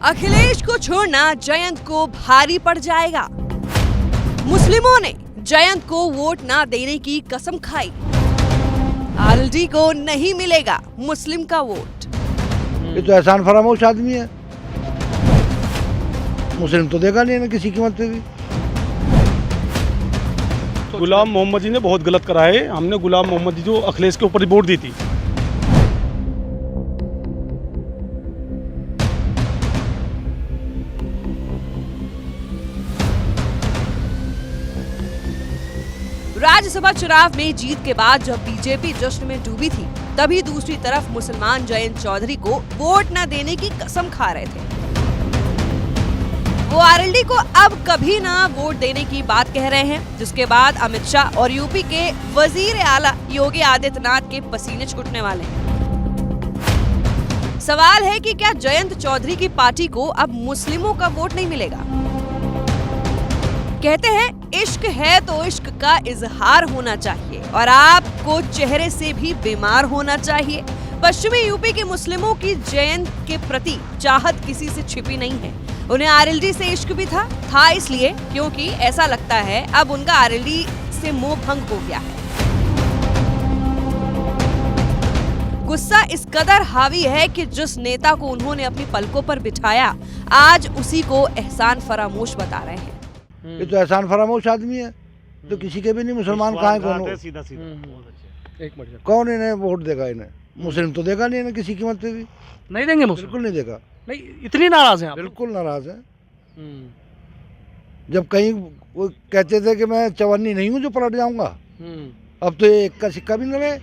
अखिलेश को छोड़ना जयंत को भारी पड़ जाएगा। मुस्लिमों ने जयंत को वोट ना देने की कसम खाई। आरएलडी को नहीं मिलेगा मुस्लिम का वोट। ये तो एहसान फरामोश आदमी है, मुस्लिम तो देगा नहीं ना किसी कीमत पे भी। गुलाम मोहम्मद जी ने बहुत गलत करा है। हमने गुलाम मोहम्मद जी जो अखिलेश के ऊपर वोट दी थी। राज्यसभा चुनाव में जीत के बाद जब बीजेपी जश्न में डूबी थी, तभी दूसरी तरफ मुसलमान जयंत चौधरी को वोट न देने की कसम खा रहे थे। वो आरएलडी को अब कभी ना वोट देने की बात कह रहे हैं, जिसके बाद अमित शाह और यूपी के वजीर आला योगी आदित्यनाथ के पसीने छूटने वाले हैं। सवाल है कि क्या जयंत चौधरी की पार्टी को अब मुस्लिमों का वोट नहीं मिलेगा? कहते हैं इश्क है तो इश्क का इजहार होना चाहिए और आपको चेहरे से भी बीमार होना चाहिए। पश्चिमी यूपी के मुस्लिमों की जयंत के प्रति चाहत किसी से छिपी नहीं है। उन्हें आरएलडी से इश्क भी था इसलिए क्योंकि ऐसा लगता है अब उनका आरएलडी से मोह भंग हो गया है। गुस्सा इस कदर हावी है कि जिस नेता को उन्होंने अपनी पलकों पर बिठाया, आज उसी को एहसान फरामोश बता रहे हैं। ये तो एहसान फरामोश आदमी है, तो किसी के भी नहीं। मुसलमान कहाँ कौन इन्हें वोट देगा? इन्हें मुस्लिम तो देगा नहीं ना किसी कीमत पे भी। नहीं देंगे मुस्लिम? बिल्कुल नहीं देगा। नहीं, इतनी नाराज हैं आप? बिल्कुल नाराज है। जब कहीं वो कहते थे कि मैं चवन्नी नहीं हूँ जो पलट जाऊंगा, अब तो ये एक का सिक्का भी न रहे।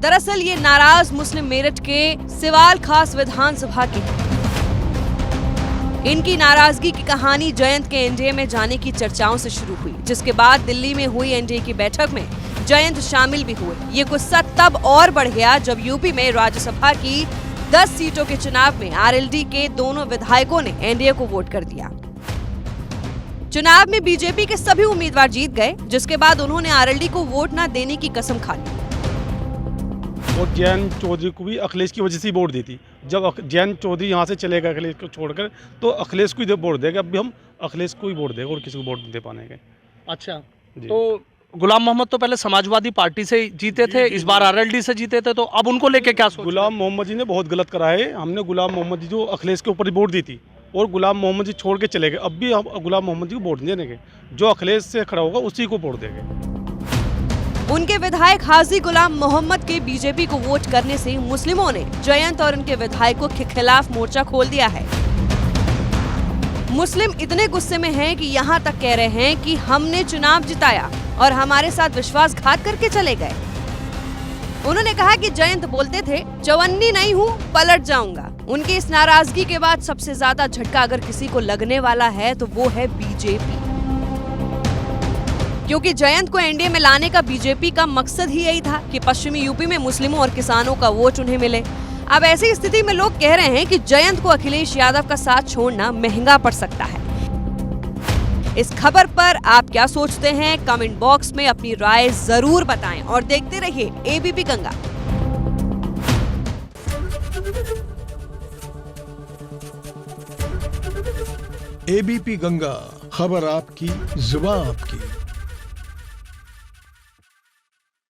दरअसल ये नाराज मुस्लिम मेरठ के सिवाल खास विधानसभा के हैं। इनकी नाराजगी की कहानी जयंत के एनडीए में जाने की चर्चाओं से शुरू हुई, जिसके बाद दिल्ली में हुई एनडीए की बैठक में जयंत शामिल भी हुए। ये गुस्सा तब और बढ़ गया जब यूपी में राज्यसभा की 10 सीटों के चुनाव में आरएलडी के दोनों विधायकों ने एनडीए को वोट कर दिया। चुनाव में बीजेपी के सभी उम्मीदवार जीत गए, जिसके बाद उन्होंने आरएलडी को वोट न देने की कसम खा ली। और जयंत चौधरी को भी अखिलेश की वजह से वोट दी थी। जब जयंत चौधरी यहाँ से चले गए अखिलेश को छोड़कर, तो अखिलेश को ही वोट देगा। अब भी हम अखिलेश को ही वोट देगा और किसी को वोट नहीं दे पाने के। अच्छा, तो गुलाम मोहम्मद तो पहले समाजवादी पार्टी से जीते थे, इस बार आरएलडी से जीते थे, तो अब उनको लेके क्या सोच? गुलाम मोहम्मद जी ने बहुत गलत करा है। हमने गुलाम मोहम्मद जी जो अखिलेश के ऊपर वोट दी थी और गुलाम मोहम्मद जी छोड़ के चले गए। अब भी हम गुलाम मोहम्मद जी को वोट नहीं देंगे। जो अखिलेश से खड़ा होगा उसी को वोट देंगे। उनके विधायक हाजी गुलाम मोहम्मद के बीजेपी को वोट करने से मुस्लिमों ने जयंत और उनके विधायकों के खिलाफ मोर्चा खोल दिया है। मुस्लिम इतने गुस्से में हैं कि यहाँ तक कह रहे हैं कि हमने चुनाव जिताया और हमारे साथ विश्वासघात करके चले गए। उन्होंने कहा कि जयंत बोलते थे चवन्नी नहीं हूँ, पलट जाऊंगा। उनकी इस नाराजगी के बाद सबसे ज्यादा झटका अगर किसी को लगने वाला है तो वो है बीजेपी, क्योंकि जयंत को एनडीए में लाने का बीजेपी का मकसद ही यही था कि पश्चिमी यूपी में मुस्लिमों और किसानों का वोट उन्हें मिले। अब ऐसी स्थिति में लोग कह रहे हैं कि जयंत को अखिलेश यादव का साथ छोड़ना महंगा पड़ सकता है। इस खबर पर आप क्या सोचते हैं? कमेंट बॉक्स में अपनी राय जरूर बताएं और देखते रहिए एबीपी गंगा। एबीपी गंगा, खबर आपकी, जुबान आपकी।